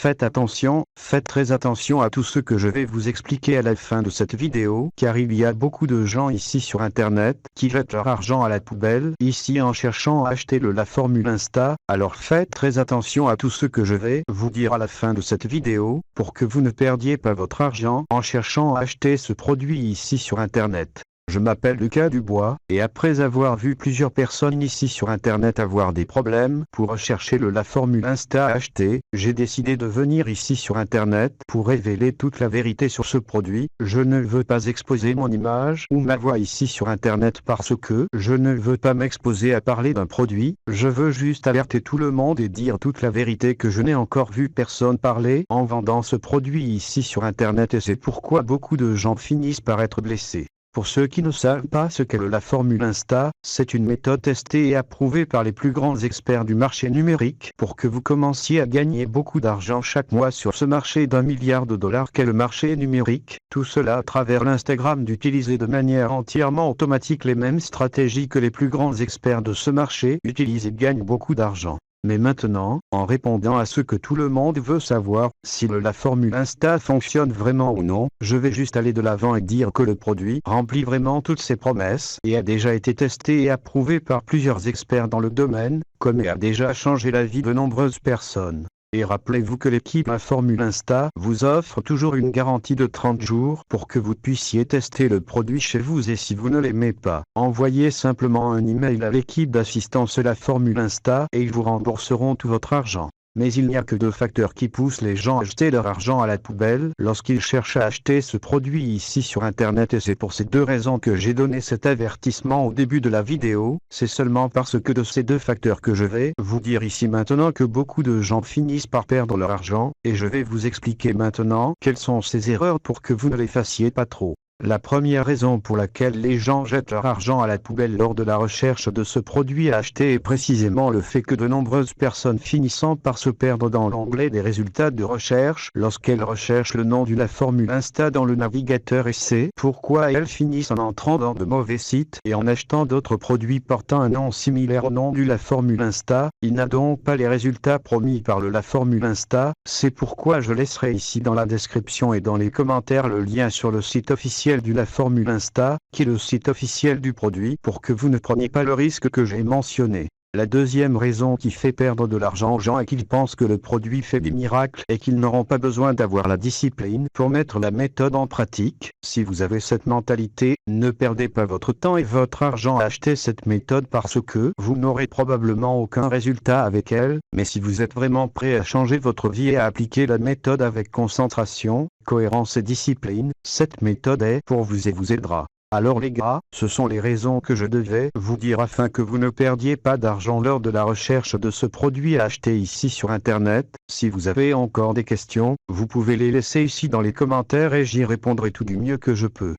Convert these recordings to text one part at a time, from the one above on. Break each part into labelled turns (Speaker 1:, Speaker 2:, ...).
Speaker 1: faites très attention à tout ce que je vais vous expliquer à la fin de cette vidéo, car il y a beaucoup de gens ici sur internet qui jettent leur argent à la poubelle, ici en cherchant à acheter la formule Insta. Alors faites très attention à tout ce que je vais vous dire à la fin de cette vidéo, pour que vous ne perdiez pas votre argent en cherchant à acheter ce produit ici sur internet. Je m'appelle Lucas Dubois, et après avoir vu plusieurs personnes ici sur internet avoir des problèmes pour rechercher la formule Insta à acheter, j'ai décidé de venir ici sur internet pour révéler toute la vérité sur ce produit. Je ne veux pas exposer mon image ou ma voix ici sur internet parce que je ne veux pas m'exposer à parler d'un produit. Je veux juste alerter tout le monde et dire toute la vérité, que je n'ai encore vu personne parler en vendant ce produit ici sur internet, et c'est pourquoi beaucoup de gens finissent par être blessés. Pour ceux qui ne savent pas ce qu'est la formule Insta, c'est une méthode testée et approuvée par les plus grands experts du marché numérique pour que vous commenciez à gagner beaucoup d'argent chaque mois sur ce marché d'1 milliard de dollars qu'est le marché numérique. Tout cela à travers l'Instagram, d'utiliser de manière entièrement automatique les mêmes stratégies que les plus grands experts de ce marché utilisent et gagnent beaucoup d'argent. Mais maintenant, en répondant à ce que tout le monde veut savoir, si la formule Insta fonctionne vraiment ou non, je vais juste aller de l'avant et dire que le produit remplit vraiment toutes ses promesses et a déjà été testé et approuvé par plusieurs experts dans le domaine, comme et a déjà changé la vie de nombreuses personnes. Et rappelez-vous que l'équipe La Formule Insta vous offre toujours une garantie de 30 jours pour que vous puissiez tester le produit chez vous, et si vous ne l'aimez pas, envoyez simplement un email à l'équipe d'assistance La Formule Insta et ils vous rembourseront tout votre argent. Mais il n'y a que deux facteurs qui poussent les gens à jeter leur argent à la poubelle lorsqu'ils cherchent à acheter ce produit ici sur internet, et c'est pour ces deux raisons que j'ai donné cet avertissement au début de la vidéo. C'est seulement parce que de ces deux facteurs que je vais vous dire ici maintenant que beaucoup de gens finissent par perdre leur argent, et je vais vous expliquer maintenant quelles sont ces erreurs pour que vous ne les fassiez pas trop. La première raison pour laquelle les gens jettent leur argent à la poubelle lors de la recherche de ce produit à acheter est précisément le fait que de nombreuses personnes finissant par se perdre dans l'onglet des résultats de recherche lorsqu'elles recherchent le nom de la formule Insta dans le navigateur, et c'est pourquoi elles finissent en entrant dans de mauvais sites et en achetant d'autres produits portant un nom similaire au nom de la formule Insta. Il n'a donc pas les résultats promis par la formule Insta. C'est pourquoi je laisserai ici dans la description et dans les commentaires le lien sur le site officiel de la formule Insta, qui est le site officiel du produit, pour que vous ne preniez pas le risque que j'ai mentionné. La deuxième raison qui fait perdre de l'argent aux gens est qu'ils pensent que le produit fait des miracles et qu'ils n'auront pas besoin d'avoir la discipline pour mettre la méthode en pratique. Si vous avez cette mentalité, ne perdez pas votre temps et votre argent à acheter cette méthode parce que vous n'aurez probablement aucun résultat avec elle. Mais si vous êtes vraiment prêt à changer votre vie et à appliquer la méthode avec concentration, cohérence et discipline, cette méthode est pour vous et vous aidera. Alors les gars, ce sont les raisons que je devais vous dire afin que vous ne perdiez pas d'argent lors de la recherche de ce produit à acheter ici sur internet. Si vous avez encore des questions, vous pouvez les laisser ici dans les commentaires et j'y répondrai tout du mieux que je peux.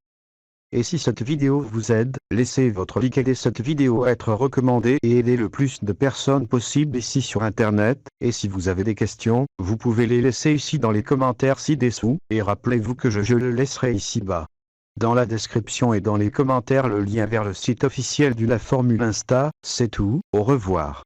Speaker 1: Et si cette vidéo vous aide, laissez votre like, aidez cette vidéo à être recommandée et aidez le plus de personnes possible ici sur internet. Et si vous avez des questions, vous pouvez les laisser ici dans les commentaires ci-dessous, et rappelez-vous que je le laisserai ici bas. Dans la description et dans les commentaires le lien vers le site officiel de la formule Insta. C'est tout, au revoir.